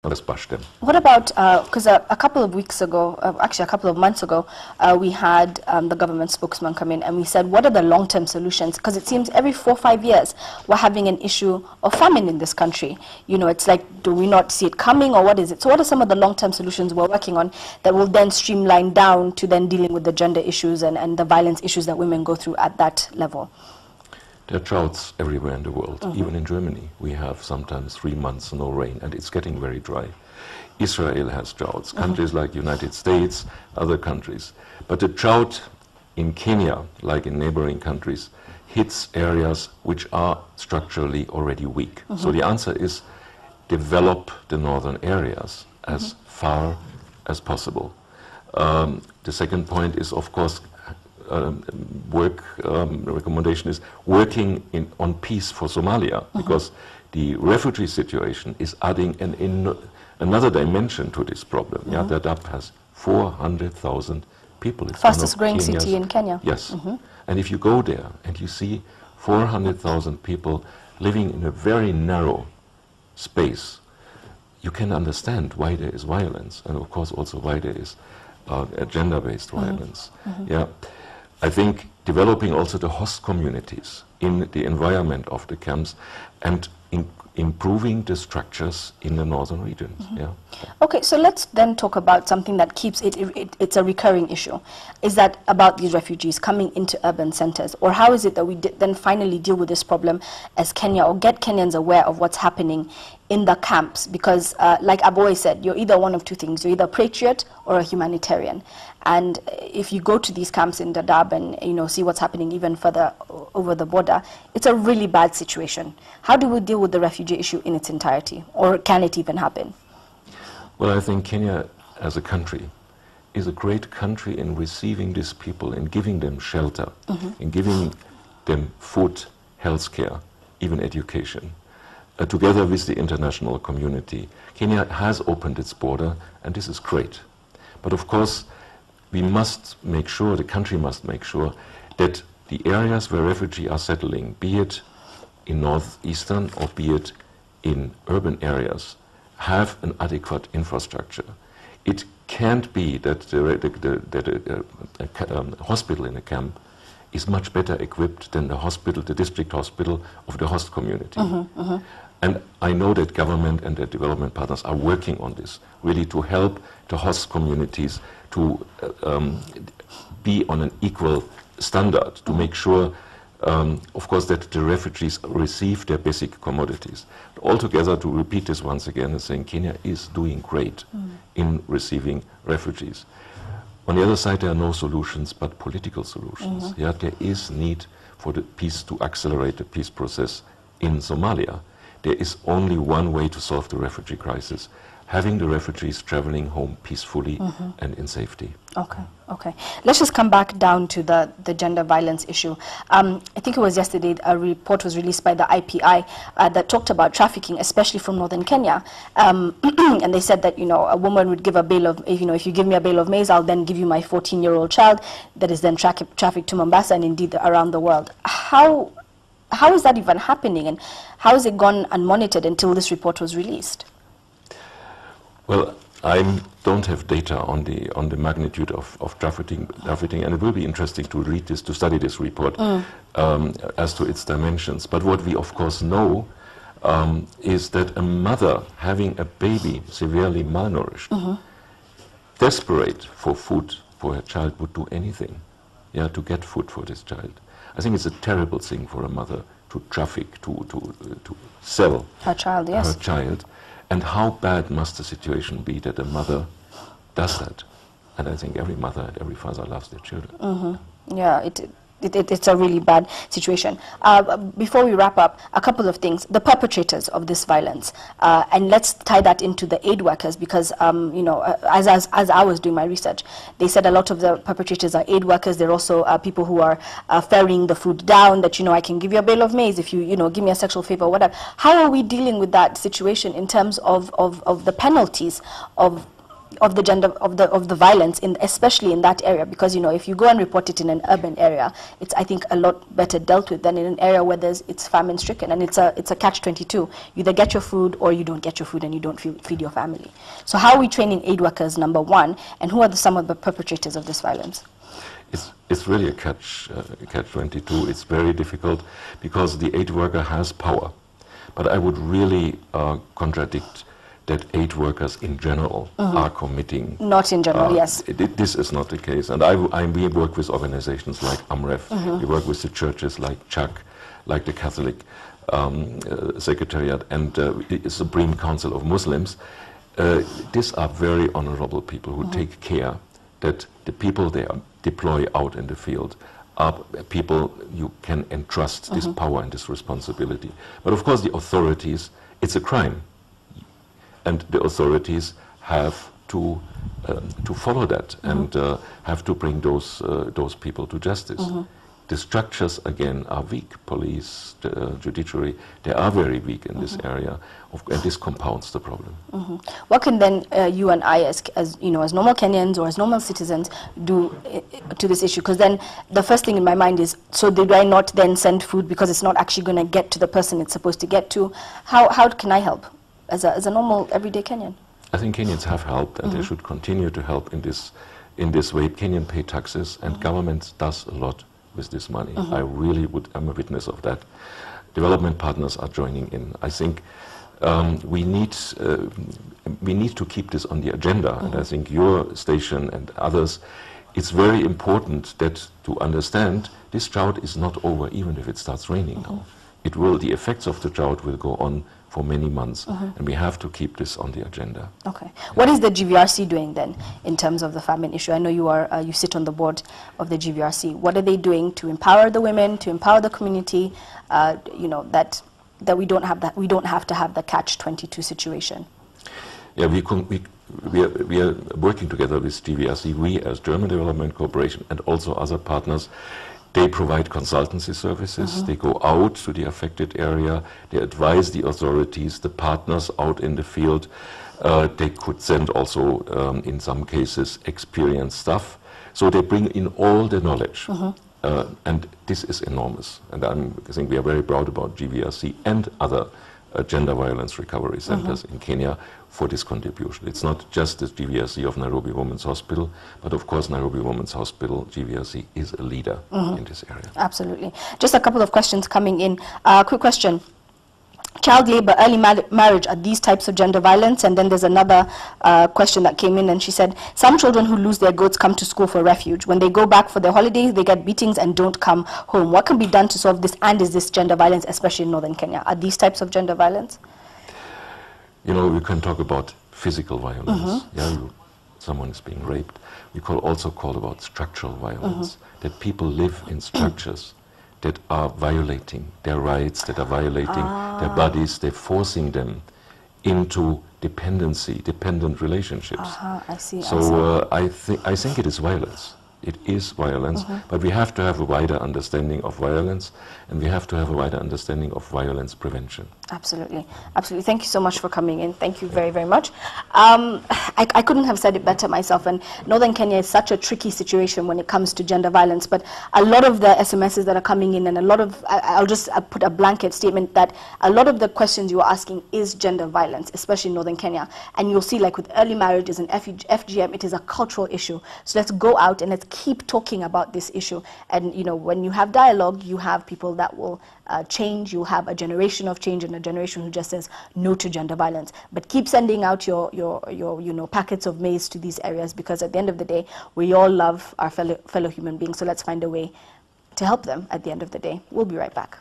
What about, because a couple of weeks ago, actually a couple of months ago, we had the government spokesman come in and we said, what are the long-term solutions? Because it seems every 4 or 5 years, we're having an issue of famine in this country. You know, it's like, do we not see it coming, or what is it? So what are some of the long-term solutions we're working on that will then streamline down to then dealing with the gender issues and the violence issues that women go through at that level? There are droughts everywhere in the world. Even in Germany, we have sometimes 3 months no rain, and it's getting very dry. Israel has droughts, countries like United States, other countries. But the drought in Kenya, like in neighboring countries, hits areas which are structurally already weak. So the answer is develop the northern areas as far as possible. The second point is, of course, recommendation is working on peace for Somalia, because the refugee situation is adding another dimension to this problem. Dadaab has 400,000 people. It's fastest growing city in Kenya. Yes. And if you go there and you see 400,000 people living in a very narrow space, you can understand why there is violence, and of course also why there is gender-based violence. I think developing also the host communities in the environment of the camps and improving the structures in the northern regions. Okay, so let's then talk about something that keeps it's a recurring issue. Is that about these refugees coming into urban centers? Or how is it that we then finally deal with this problem as Kenya, or get Kenyans aware of what's happening in the camps? Because like I've always said, you're either one of two things. You're either a patriot or a humanitarian. And if you go to these camps in Dadaab and see what's happening even further over the border, it's a really bad situation. How do we deal with the refugee issue in its entirety? Or can it even happen? Well, I think Kenya as a country is a great country in receiving these people and giving them shelter, and giving them food, health care, even education. Together with the international community, Kenya has opened its border, and this is great. But of course, we must make sure, the country must make sure, that the areas where refugees are settling, be it in northeastern or be it in urban areas, have an adequate infrastructure. It can't be that a hospital in a camp is much better equipped than the district hospital of the host community. And I know that government and the development partners are working on this, really to help the host communities to be on an equal standard, to make sure, of course, that the refugees receive their basic commodities. Altogether, to repeat this once again, is saying Kenya is doing great in receiving refugees. On the other side, there are no solutions but political solutions. There is need for the peace, to accelerate the peace process in Somalia. There is only one way to solve the refugee crisis: having the refugees traveling home peacefully and in safety. Okay. Let's just come back down to the gender violence issue. I think it was yesterday a report was released by the IPI that talked about trafficking, especially from northern Kenya. And they said that, a woman would give a bale of, if you give me a bale of maize, I'll then give you my 14-year-old child that is then trafficked to Mombasa and indeed around the world. How is that even happening, and how has it gone unmonitored until this report was released? Well, I don't have data on the magnitude of trafficking, and it will be interesting to read this, to study this report as to its dimensions. But what we of course know is that a mother having a baby severely malnourished, desperate for food for her child, would do anything, to get food for this child. I think it's a terrible thing for a mother to traffic, to sell her child. Yes. Her child. And how bad must the situation be that a mother does that? And I think every mother and every father loves their children. Yeah, it's a really bad situation. Before we wrap up, a couple of things. The perpetrators of this violence, and let's tie that into the aid workers, because as I was doing my research, they said a lot of the perpetrators are aid workers. They're also people who are ferrying the food down, that I can give you a bale of maize if you give me a sexual favor or whatever. How are we dealing with that situation in terms of the penalties of of the violence especially in that area, because if you go and report it in an urban area, it's, I think, a lot better dealt with than in an area where it's famine stricken, and it's a catch-22. You either get your food or you don't get your food and you don't feed your family. So how are we training aid workers, number one, and who are some of the perpetrators of this violence? It's really a catch-22. It's very difficult because the aid worker has power. But I would really contradict that aid workers in general are committing. Not in general, yes. This is not the case. And we work with organizations like AMREF. We work with the churches like CHAC, like the Catholic Secretariat and the Supreme Council of Muslims. These are very honorable people who take care that the people they deploy out in the field are people you can entrust this power and this responsibility. But of course the authorities, it's a crime. And the authorities have to follow that and have to bring those people to justice. The structures, again, are weak. Police, judiciary, they are very weak in this area, and this compounds the problem. What can then you and I, as normal Kenyans or as normal citizens, do to this issue? Because then the first thing in my mind is, so do I not then send food because it's not actually going to get to the person it's supposed to get to? How can I help as a normal, everyday Kenyan? I think Kenyans have helped, and they should continue to help in this way. Kenyan pay taxes, and government does a lot with this money. I really am a witness of that. Development partners are joining in. I think we need to keep this on the agenda, and I think your station and others, it's very important that to understand this drought is not over even if it starts raining now. The effects of the drought will go on for many months, and we have to keep this on the agenda. Okay. What is the GVRC doing then in terms of the famine issue? I know you sit on the board of the GVRC. What are they doing to empower the women, to empower the community? That we don't have to have the catch-22 situation. Yeah, we are working together with GVRC. We, as German Development Corporation, and also other partners. They provide consultancy services. They go out to the affected area. They advise the authorities, the partners out in the field. They could send also, in some cases, experienced staff. So they bring in all the knowledge. And this is enormous. And I think we are very proud about GVRC and other gender violence recovery centers in Kenya for this contribution. It's not just the GVRC of Nairobi Women's Hospital, but of course Nairobi Women's Hospital, GVRC, is a leader in this area. Absolutely. Just a couple of questions coming in. Quick question. Child labor, early marriage, are these types of gender violence? And then there's another question that came in, and she said, some children who lose their goats come to school for refuge. When they go back for their holidays, they get beatings and don't come home. What can be done to solve this? And is this gender violence, especially in northern Kenya? Are these types of gender violence? We can talk about physical violence. Someone is being raped. We also call about structural violence, that people live in structures that are violating their rights, that are violating their bodies, they're forcing them into dependent relationships. I see. So I think it is violence. It is violence, but we have to have a wider understanding of violence, and we have to have a wider understanding of violence prevention. Absolutely. Absolutely. Thank you so much for coming in. Thank you very, very much. I couldn't have said it better myself, and Northern Kenya is such a tricky situation when it comes to gender violence, but a lot of the SMSs that are coming in, and a lot of, I'll just put a blanket statement that a lot of the questions you are asking is gender violence, especially in Northern Kenya. And you'll see, like with early marriages and FGM, it is a cultural issue. So let's go out and let's keep talking about this issue. And when you have dialogue, you have people that will change. You'll have a generation of change and a generation who just says no to gender violence. But keep sending out your packets of maize to these areas, because at the end of the day, we all love our fellow human beings. So let's find a way to help them at the end of the day. We'll be right back.